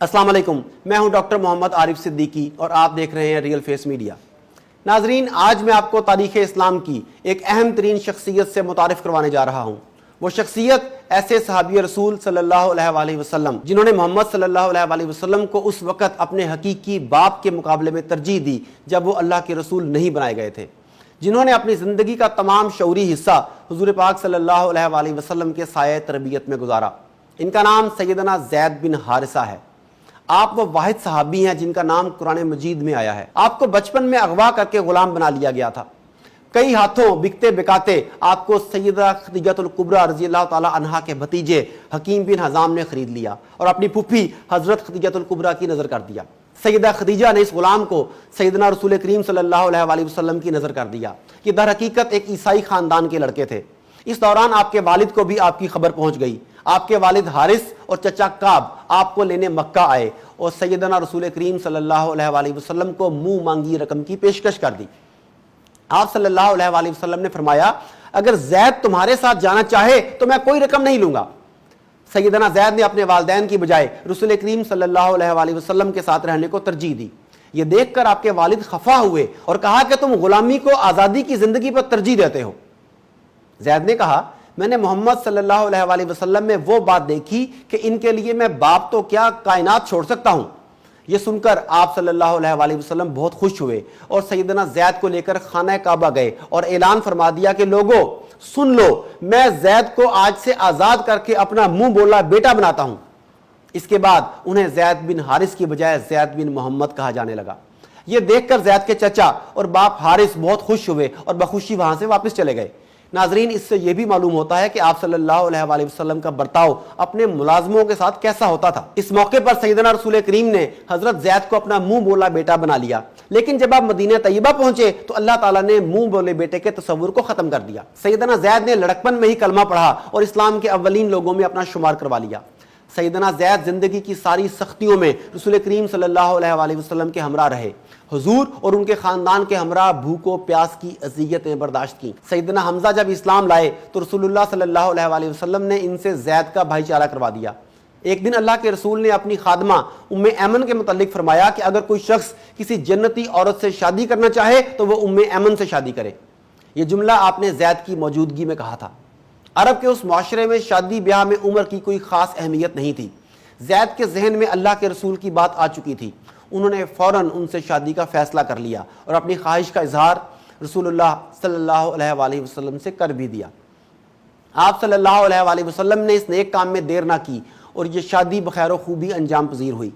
السلام علیکم، میں ہوں ڈاکٹر محمد عارف صدیقی اور آپ دیکھ رہے ہیں ریئل فیس میڈیا۔ ناظرین، آج میں آپ کو تاریخ اسلام کی ایک اہم ترین شخصیت سے متعارف کروانے جا رہا ہوں۔ وہ شخصیت ایسے صحابی رسول صلی اللہ علیہ وآلہ وسلم جنہوں نے محمد صلی اللہ علیہ وآلہ وسلم کو اس وقت اپنے حقیقی باپ کے مقابلے میں ترجیح دی جب وہ اللہ کے رسول نہیں بنائے گئے تھے، جنہوں نے اپنی زندگی کا تمام شعوری حصہ حضور پاک صلی اللہ علیہ وآلہ وسلم کے سایہ تربیت میں گزارا۔ ان کا نام سیدنا زید بن حارثہ ہے۔ آپ وہ واحد صحابی ہیں جن کا نام قرآن مجید میں آیا ہے۔ آپ کو بچپن میں اغوا کر کے غلام بنا لیا گیا تھا۔ کئی ہاتھوں بکتے بکاتے آپ کو سیدہ خدیجہ الکبریٰ رضی اللہ تعالی عنہا کے بھتیجے حکیم بن حزام نے خرید لیا اور اپنی پھوپھی حضرت خدیجہ الکبریٰ کی نظر کر دیا۔ سیدہ خدیجہ نے اس غلام کو سیدنا رسول کریم صلی اللہ علیہ وآلہ وسلم کی نظر کر دیا۔ یہ در حقیقت ایک عیسائی خاندان کے لڑکے تھے۔ اس دوران آپ کے والد کو بھی آپ کی خبر پہنچ گئی۔ آپ کے والد حارث اور چچا کعب آپ کو لینے مکہ آئے اور سیدنا رسول کریم صلی اللہ علیہ وآلہ وسلم کو منہ مانگی رقم کی پیشکش کر دی۔ آپ صلی اللہ علیہ وآلہ وسلم نے فرمایا، اگر زید تمہارے ساتھ جانا چاہے تو میں کوئی رقم نہیں لوں گا۔ سیدنا زید نے اپنے والدین کی بجائے رسول کریم صلی اللہ علیہ وآلہ وسلم کے ساتھ رہنے کو ترجیح دی۔ یہ دیکھ کر آپ کے والد خفا ہوئے اور کہا کہ تم غلامی کو آزادی کی زندگی پر ترجیح دیتے ہو۔ زید نے کہا، میں نے محمد صلی اللہ علیہ وآلہ وسلم میں وہ بات دیکھی کہ ان کے لیے میں باپ تو کیا کائنات چھوڑ سکتا ہوں۔ یہ سن کر آپ صلی اللہ علیہ وآلہ وسلم بہت خوش ہوئے اور سیدنا زید کو لے کر خانہ کعبہ گئے اور اعلان فرما دیا کہ لوگو سن لو، میں زید کو آج سے آزاد کر کے اپنا منہ بولا بیٹا بناتا ہوں۔ اس کے بعد انہیں زید بن حارث کی بجائے زید بن محمد کہا جانے لگا۔ یہ دیکھ کر زید کے چچا اور باپ حارث بہت خوش ہوئے اور بخوشی وہاں سے واپس چلے گئے۔ ناظرین، اس سے یہ بھی معلوم ہوتا ہے کہ آپ صلی اللہ علیہ وآلہ وسلم کا برتاؤ اپنے ملازموں کے ساتھ کیسا ہوتا تھا۔ اس موقع پر سیدنا رسول کریم نے حضرت زید کو اپنا منہ بولا بیٹا بنا لیا، لیکن جب آپ مدینہ طیبہ پہنچے تو اللہ تعالیٰ نے منہ بولے بیٹے کے تصور کو ختم کر دیا۔ سیدنا زید نے لڑکپن میں ہی کلمہ پڑھا اور اسلام کے اولین لوگوں میں اپنا شمار کروا لیا۔ سیدنا زید زندگی کی ساری سختیوں میں رسول کریم صلی اللہ علیہ وآلہ وسلم کے ہمراہ رہے۔ حضور اور ان کے خاندان کے ہمراہ بھوک و پیاس کی اذیتیں برداشت کی۔ سیدنا حمزہ جب اسلام لائے تو رسول اللہ صلی اللہ علیہ وآلہ وسلم نے ان سے زید کا بھائی چارہ کروا دیا۔ ایک دن اللہ کے رسول نے اپنی خادمہ ام ایمن کے متعلق فرمایا کہ اگر کوئی شخص کسی جنتی عورت سے شادی کرنا چاہے تو وہ ام ایمن سے شادی کرے۔ یہ جملہ آپ نے زید کی موجودگی میں کہا تھا۔ عرب کے اس معاشرے میں شادی بیاہ میں عمر کی کوئی خاص اہمیت نہیں تھی۔ زید کے ذہن میں اللہ کے رسول کی بات آ چکی تھی۔ انہوں نے فوراً ان سے شادی کا فیصلہ کر لیا اور اپنی خواہش کا اظہار رسول اللہ صلی اللہ علیہ وآلہ وسلم سے کر بھی دیا۔ آپ صلی اللہ علیہ وآلہ وسلم نے اس نیک کام میں دیر نہ کی اور یہ شادی بخیر و خوبی انجام پذیر ہوئی۔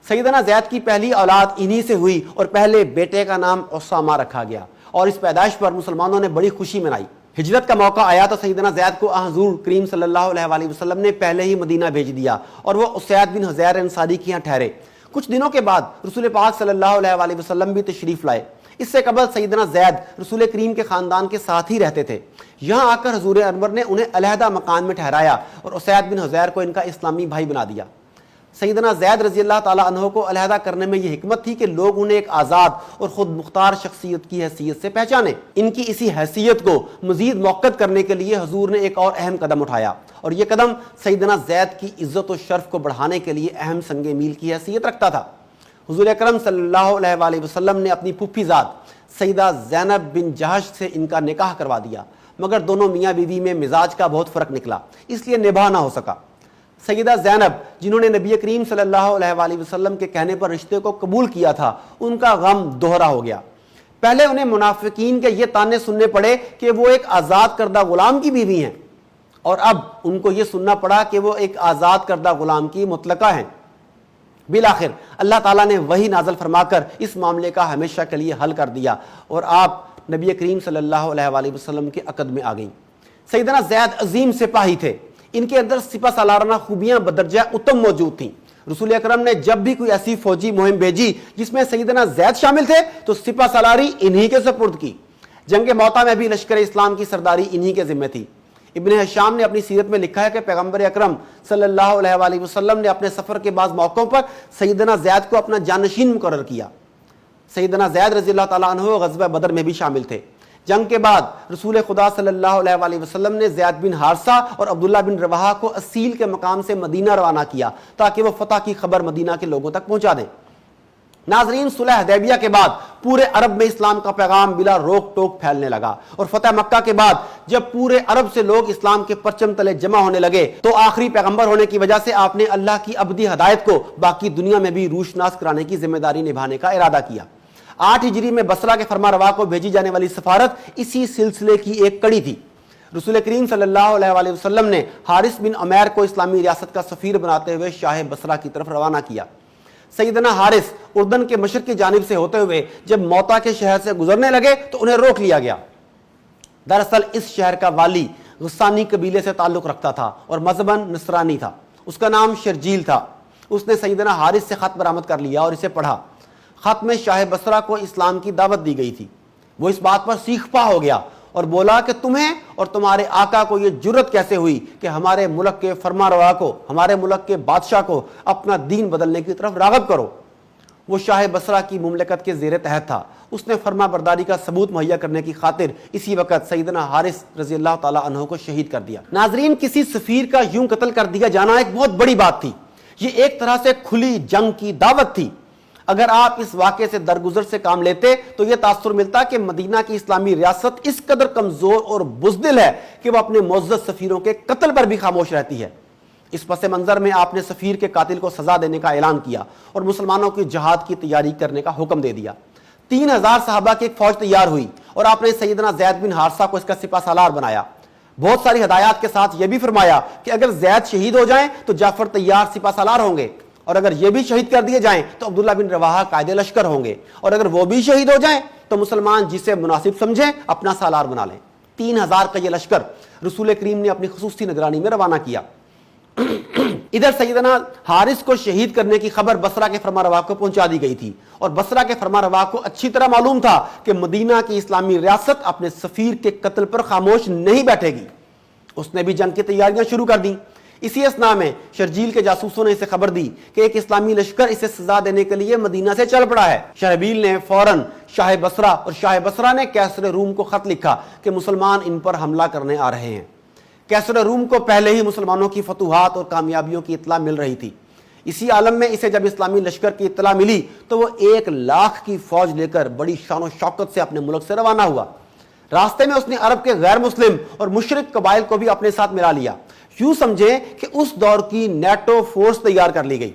سیدنا زید کی پہلی اولاد انہی سے ہوئی اور پہلے بیٹے کا نام اسامہ رکھا گیا اور اس پیدائش پر مسلمانوں نے بڑی خوشی منائی۔ ہجرت کا موقع آیا تو سیدنا زید کو حضور کریم صلی اللہ علیہ وآلہ وسلم نے پہلے ہی مدینہ بھیج دیا اور وہ اسید بن حضیر انصاری کے یہاں ٹھہرے۔ کچھ دنوں کے بعد رسول پاک صلی اللہ علیہ وآلہ وسلم بھی تشریف لائے۔ اس سے قبل سیدنا زید رسول کریم کے خاندان کے ساتھ ہی رہتے تھے۔ یہاں آ کر حضور انور نے انہیں علیحدہ مکان میں ٹھہرایا اور اسید بن حضیر کو ان کا اسلامی بھائی بنا دیا۔ سیدنا زید رضی اللہ تعالیٰ عنہ کو علیحدہ کرنے میں یہ حکمت تھی کہ لوگ انہیں ایک آزاد اور خود مختار شخصیت کی حیثیت سے پہچانے۔ ان کی اسی حیثیت کو مزید موقت کرنے کے لیے حضور نے ایک اور اہم قدم اٹھایا اور یہ قدم سیدنا زید کی عزت و شرف کو بڑھانے کے لیے اہم سنگ میل کی حیثیت رکھتا تھا۔ حضور اکرم صلی اللہ علیہ وآلہ وسلم نے اپنی پھوپھی ذات سیدہ زینب بن جہش سے ان کا نکاح کروا دیا، مگر دونوں میاں بیوی میں مزاج کا بہت فرق نکلا، اس لیے نباہ نہ ہو سکا۔ سیدہ زینب جنہوں نے نبی کریم صلی اللہ علیہ وآلہ وسلم کے کہنے پر رشتے کو قبول کیا تھا، ان کا غم دوہرا ہو گیا۔ پہلے انہیں منافقین کے یہ تانے سننے پڑے کہ وہ ایک آزاد کردہ غلام کی بیوی ہیں، اور اب ان کو یہ سننا پڑا کہ وہ ایک آزاد کردہ غلام کی مطلقہ ہیں۔ بالآخر اللہ تعالیٰ نے وحی نازل فرما کر اس معاملے کا ہمیشہ کے لیے حل کر دیا اور آپ نبی کریم صلی اللہ علیہ وآلہ وسلم کے عقد میں آ گئیں۔ سیدنا زید عظیم سپاہی تھے۔ ان کے اندر سپہ سالارانہ خوبیاں بدرجہ اتم موجود تھیں۔ رسول اکرم نے جب بھی کوئی ایسی فوجی مہم بھیجی جس میں سیدنا زید شامل تھے تو سپہ سالاری انہی کے سپرد کی۔ جنگ موطا میں بھی لشکر اسلام کی سرداری انہی کے ذمہ تھی۔ ابن حشام نے اپنی سیرت میں لکھا ہے کہ پیغمبر اکرم صلی اللہ علیہ وآلہ وسلم نے اپنے سفر کے بعض موقعوں پر سیدنا زید کو اپنا جانشین مقرر کیا۔ سیدنا زید رضی اللہ تعالیٰ عنہ غزوہ بدر میں بھی شامل تھے، جنگ کے بعد رسول خدا صلی اللہ علیہ وسلم نے زید بن حارثہ اور عبداللہ بن رواحہ کو اسیل کے مقام سے مدینہ روانہ کیا تاکہ وہ فتح کی خبر مدینہ کے لوگوں تک پہنچا دیں۔ ناظرین، صلح حدیبیہ کے بعد پورے عرب میں اسلام کا پیغام بلا روک ٹوک پھیلنے لگا، اور فتح مکہ کے بعد جب پورے عرب سے لوگ اسلام کے پرچم تلے جمع ہونے لگے تو آخری پیغمبر ہونے کی وجہ سے آپ نے اللہ کی ابدی ہدایت کو باقی دنیا میں بھی روشناس کرانے کی ذمہ داری نبھانے کا ارادہ کیا۔ 8 ہجری میں بصرہ کے فرما روا کو بھیجی جانے والی سفارت اسی سلسلے کی ایک کڑی تھی۔ رسول کریم صلی اللہ علیہ وسلم نے حارث بن عمیر کو اسلامی ریاست کا سفیر بناتے ہوئے شاہ بصرہ کی طرف روانہ کیا۔ سیدنا حارث اردن کے مشرق کی جانب سے ہوتے ہوئے جب موتا کے شہر سے گزرنے لگے تو انہیں روک لیا گیا۔ دراصل اس شہر کا والی غسانی قبیلے سے تعلق رکھتا تھا اور مذہباً نصرانی تھا، اس کا نام شرجیل تھا۔ اس نے سیدنا حارث سے خط برآمد کر لیا اور اسے پڑھا۔ خط میں شاہ بصرہ کو اسلام کی دعوت دی گئی تھی۔ وہ اس بات پر سیخ پا ہو گیا اور بولا کہ تمہیں اور تمہارے آقا کو یہ جرت کیسے ہوئی کہ ہمارے ملک کے فرما روا کو، ہمارے ملک کے بادشاہ کو اپنا دین بدلنے کی طرف راغب کرو۔ وہ شاہ بصرہ کی مملکت کے زیر تحت تھا۔ اس نے فرما برداری کا ثبوت مہیا کرنے کی خاطر اسی وقت سیدنا حارث رضی اللہ تعالیٰ عنہ کو شہید کر دیا۔ ناظرین، کسی سفیر کا یوں قتل کر دیا جانا ایک بہت بڑی بات تھی۔ یہ ایک طرح سے کھلی جنگ کی دعوت تھی۔ اگر آپ اس واقعے سے درگزر سے کام لیتے تو یہ تاثر ملتا کہ مدینہ کی اسلامی ریاست اس قدر کمزور اور بزدل ہے کہ وہ اپنے معزز سفیروں کے قتل پر بھی خاموش رہتی ہے۔ اس پس منظر میں آپ نے سفیر کے قاتل کو سزا دینے کا اعلان کیا اور مسلمانوں کی جہاد کی تیاری کرنے کا حکم دے دیا۔ 3000 صحابہ کی ایک فوج تیار ہوئی اور آپ نے سیدنا زید بن حارثہ کو اس کا سپہ سالار بنایا۔ بہت ساری ہدایات کے ساتھ یہ بھی فرمایا کہ اگر زید شہید ہو جائیں تو جعفر طیار سپہ سالار ہوں گے، اور اگر یہ بھی شہید کر دیے جائیں تو عبداللہ بن رواحہ قائد لشکر ہوں گے، اور اگر وہ بھی شہید ہو جائیں تو مسلمان جسے مناسب سمجھیں اپنا سالار بنا لیں۔ 3000 کا یہ لشکر رسول کریم نے اپنی خصوصی نگرانی میں روانہ کیا۔ ادھر سیدنا حارث کو شہید کرنے کی خبر بصرہ کے فرما روا کو پہنچا دی گئی تھی، اور بصرہ کے فرما روا کو اچھی طرح معلوم تھا کہ مدینہ کی اسلامی ریاست اپنے سفیر کے قتل پر خاموش نہیں بیٹھے گی۔ اس نے بھی جنگ کی تیاریاں شروع کر دیں۔ اسی اثناء میں شرجیل کے جاسوسوں نے اسے خبر دی کہ ایک اسلامی لشکر اسے سزا دینے کے لیے مدینہ سے چل پڑا ہے۔ شرحبیل نے فوراً شاہ بصرہ اور شاہ بصرہ نے کیسر روم کو خط لکھا کہ مسلمان ان پر حملہ کرنے آ رہے ہیں۔ کیسر روم کو پہلے ہی مسلمانوں کی فتوحات اور کامیابیوں کی اطلاع مل رہی تھی۔ اسی عالم میں اسے جب اسلامی لشکر کی اطلاع ملی تو وہ 1,00,000 کی فوج لے کر بڑی شان و شوکت سے اپنے ملک سے روانہ ہوا۔ راستے میں اس نے عرب کے غیر مسلم اور مشرک قبائل کو بھی اپنے ساتھ ملا لیا۔ یوں سمجھیں کہ اس دور کی نیٹو فورس تیار کر لی گئی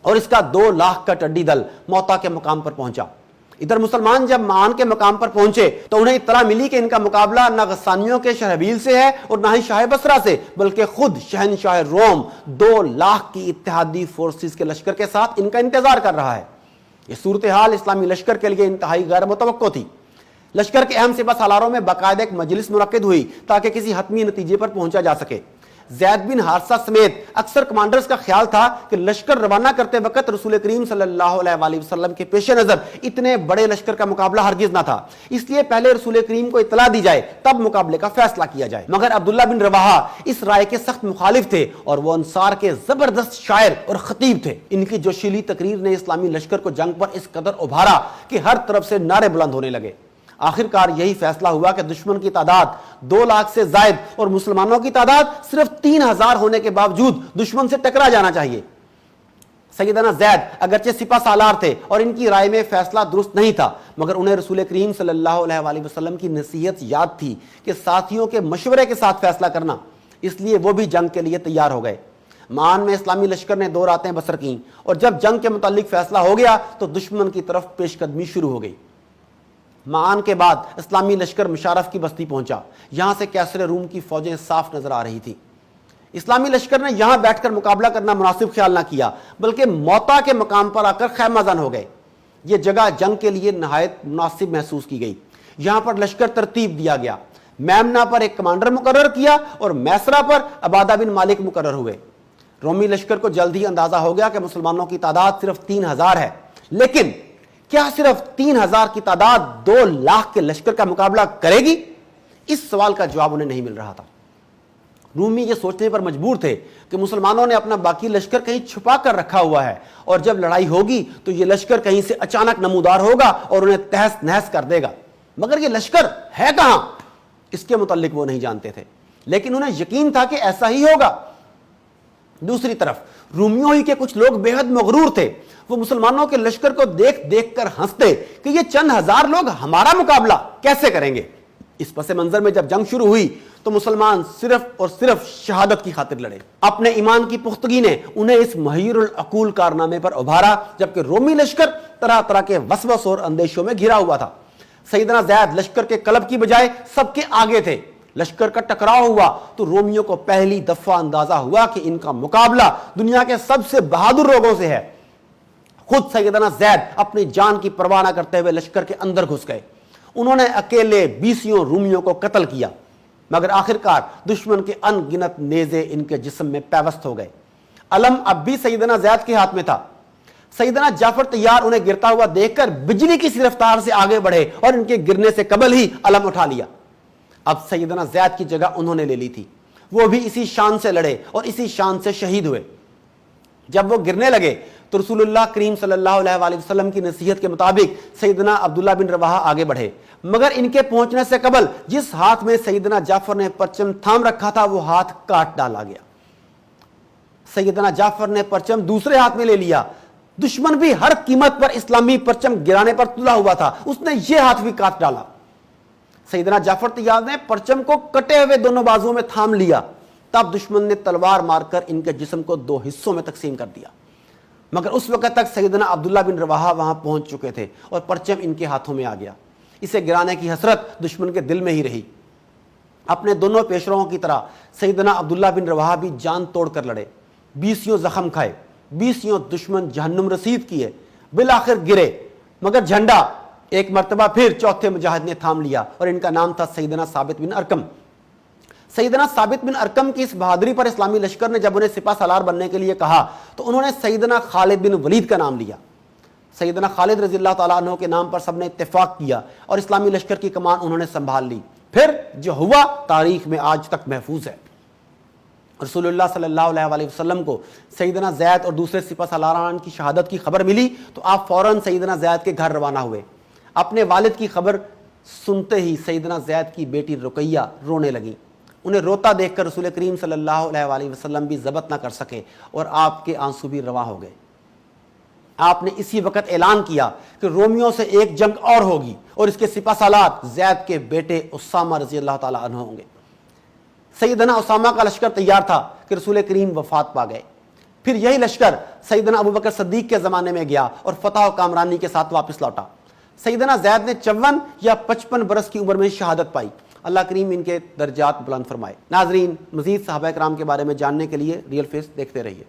اور اس کا 2,00,000 کا ٹڈی دل موتا کے مقام پر پہنچا۔ ادھر مسلمان جب معان کے مقام پر پہنچے تو انہیں اطلاع ملی کہ ان کا مقابلہ نہ غسانیوں کے شرحبیل سے ہے اور نہ ہی شاہ بصرہ سے، بلکہ خود شہنشاہ روم 2,00,000 کی اتحادی فورسز کے لشکر کے ساتھ ان کا انتظار کر رہا ہے۔ یہ صورتحال اسلامی لشکر کے لیے انتہائی غیر متوقع تھی۔ لشکر کے اہم سپہ سالاروں میں باقاعدہ ایک مجلس منعقد ہوئی تاکہ کسی حتمی نتیجے پر پہنچا جا سکے۔ زید بن حارثہ سمیت اکثر کمانڈرز کا خیال تھا کہ لشکر روانہ کرتے وقت رسول کریم صلی اللہ علیہ وسلم کے پیش نظر اتنے بڑے لشکر کا مقابلہ ہرگز نہ تھا، اس لیے پہلے رسول کریم کو اطلاع دی جائے تب مقابلے کا فیصلہ کیا جائے۔ مگر عبداللہ بن رواحہ اس رائے کے سخت مخالف تھے اور وہ انصار کے زبردست شاعر اور خطیب تھے۔ ان کی جوشیلی تقریر نے اسلامی لشکر کو جنگ پر اس قدر ابھارا کہ ہر طرف سے نعرے بلند ہونے لگے۔ آخرکار یہی فیصلہ ہوا کہ دشمن کی تعداد 2,00,000 سے زائد اور مسلمانوں کی تعداد صرف 3,000 ہونے کے باوجود دشمن سے ٹکرا جانا چاہیے۔ سیدنا زید اگرچہ سپہ سالار تھے اور ان کی رائے میں فیصلہ درست نہیں تھا، مگر انہیں رسول کریم صلی اللہ علیہ وسلم کی نصیحت یاد تھی کہ ساتھیوں کے مشورے کے ساتھ فیصلہ کرنا، اس لیے وہ بھی جنگ کے لیے تیار ہو گئے۔ معان میں اسلامی لشکر نے 2 راتیں بسر کیں اور جب جنگ کے متعلق فیصلہ ہو گیا تو دشمن کی طرف پیش قدمی شروع ہو گئی۔ معان کے بعد اسلامی لشکر مشارف کی بستی پہنچا۔ یہاں سے کیسر روم کی فوجیں صاف نظر آ رہی تھی۔ اسلامی لشکر نے یہاں بیٹھ کر مقابلہ کرنا مناسب خیال نہ کیا، بلکہ موتا کے مقام پر آ کر خیمہ زن ہو گئے۔ یہ جگہ جنگ کے لیے نہایت مناسب محسوس کی گئی۔ یہاں پر لشکر ترتیب دیا گیا۔ میمنہ پر ایک کمانڈر مقرر کیا اور میسرہ پر عبادہ بن مالک مقرر ہوئے۔ رومی لشکر کو جلد ہی اندازہ ہو گیا کہ مسلمانوں کی تعداد صرف 3,000 ہے، لیکن کیا صرف 3,000 کی تعداد 2,00,000 کے لشکر کا مقابلہ کرے گی؟ اس سوال کا جواب انہیں نہیں مل رہا تھا۔ رومی یہ سوچنے پر مجبور تھے کہ مسلمانوں نے اپنا باقی لشکر کہیں چھپا کر رکھا ہوا ہے اور جب لڑائی ہوگی تو یہ لشکر کہیں سے اچانک نمودار ہوگا اور انہیں تہس نہس کر دے گا۔ مگر یہ لشکر ہے کہاں اس کے متعلق وہ نہیں جانتے تھے، لیکن انہیں یقین تھا کہ ایسا ہی ہوگا۔ دوسری طرف رومیوں ہی کے کچھ لوگ بے حد مغرور تھے، وہ مسلمانوں کے لشکر کو دیکھ دیکھ کر ہنستے کہ یہ چند ہزار لوگ ہمارا مقابلہ کیسے کریں گے۔ اس پس منظر میں جب جنگ شروع ہوئی تو مسلمان صرف اور صرف شہادت کی خاطر لڑے۔ اپنے ایمان کی پختگی نے انہیں اس محیر العقول کارنامے پر ابھارا، جبکہ رومی لشکر طرح طرح کے وسوس اور اندیشوں میں گھرا ہوا تھا۔ سیدنا زید لشکر کے قلب کی بجائے سب کے آگے تھے۔ لشکر کا ٹکراؤ ہوا تو رومیوں کو پہلی دفعہ اندازہ ہوا کہ ان کا مقابلہ دنیا کے سب سے بہادر لوگوں سے ہے۔ خود سیدنا زید اپنی جان کی پرواہ نہ کرتے ہوئے لشکر کے اندر گھس گئے۔ انہوں نے اکیلے 20 رومیوں کو قتل کیا، مگر آخرکار دشمن کے ان گنت نیزے ان کے جسم میں پیوست ہو گئے۔ علم اب بھی سیدنا زید کے ہاتھ میں تھا۔ سیدنا جعفر طیار انہیں گرتا ہوا دیکھ کر بجلی کی سی رفتار سے آگے بڑھے اور ان کے گرنے سے قبل ہی علم اٹھا لیا۔ اب سیدنا زید کی جگہ انہوں نے لے لی تھی۔ وہ بھی اسی شان سے لڑے اور اسی شان سے شہید ہوئے۔ جب وہ گرنے لگے تو رسول اللہ کریم صلی اللہ علیہ وآلہ وسلم کی نصیحت کے مطابق سیدنا عبداللہ بن رواحہ آگے بڑھے، مگر ان کے پہنچنے سے قبل جس ہاتھ میں سیدنا جعفر نے پرچم تھام رکھا تھا وہ ہاتھ کاٹ ڈالا گیا۔ سیدنا جعفر نے پرچم دوسرے ہاتھ میں لے لیا۔ دشمن بھی ہر قیمت پر اسلامی پرچم گرانے پر تلا ہوا تھا، اس نے یہ ہاتھ بھی کاٹ ڈالا۔ سیدنا جعفر طیار نے پرچم کو کٹے ہوئے دونوں بازوؤں میں تھام لیا، تب دشمن نے تلوار مار کر ان کے جسم کو 2 حصوں میں تقسیم کر دیا، مگر اس وقت تک سیدنا عبداللہ بن رواحہ وہاں پہنچ چکے تھے اور پرچم ان کے ہاتھوں میں آ گیا۔ اسے گرانے کی حسرت دشمن کے دل میں ہی رہی۔ اپنے دونوں پیشروؤں کی طرح سیدنا عبداللہ بن رواحہ بھی جان توڑ کر لڑے، 20 زخم کھائے، 20 دشمن جہنم رسید کیے، بالآخر گرے، مگر جھنڈا ایک مرتبہ پھر چوتھے مجاہد نے تھام لیا اور ان کا نام تھا سیدنا ثابت بن ارقم۔ سیدنا ثابت بن ارقم کی اس بہادری پر اسلامی لشکر نے جب انہیں سپہ سالار بننے کے لیے کہا تو انہوں نے سیدنا خالد بن ولید کا نام لیا۔ سیدنا خالد رضی اللہ تعالیٰ عنہ کے نام پر سب نے اتفاق کیا اور اسلامی لشکر کی کمان انہوں نے سنبھال لی۔ پھر جو ہوا تاریخ میں آج تک محفوظ ہے۔ رسول اللہ صلی اللہ علیہ وآلہ وسلم کو سیدنا زید اور دوسرے سپہ سالاران کی شہادت کی خبر ملی تو آپ فوراً سیدنا زید کے گھر روانہ ہوئے۔ اپنے والد کی خبر سنتے ہی سیدنا زید کی بیٹی رقیہ رونے لگی۔ انہیں روتا دیکھ کر رسول کریم صلی اللہ علیہ وآلہ وسلم بھی ضبط نہ کر سکے اور آپ کے آنسو بھی رواں ہو گئے۔ آپ نے اسی وقت اعلان کیا کہ رومیوں سے ایک جنگ اور ہوگی اور اس کے سپہ سالار زید کے بیٹے اسامہ رضی اللہ تعالیٰ عنہ ہوں گے۔ سیدنا اسامہ کا لشکر تیار تھا کہ رسول کریم وفات پا گئے۔ پھر یہی لشکر سیدنا ابوبکر صدیق کے زمانے میں گیا اور فتح و کامرانی کے ساتھ واپس لوٹا۔ سیدنا زید نے 54 یا 55 برس کی عمر میں شہادت پائی۔ اللہ کریم ان کے درجات بلند فرمائے۔ ناظرین، مزید صحابہ کرام کے بارے میں جاننے کے لیے ریئل فیس دیکھتے رہیے۔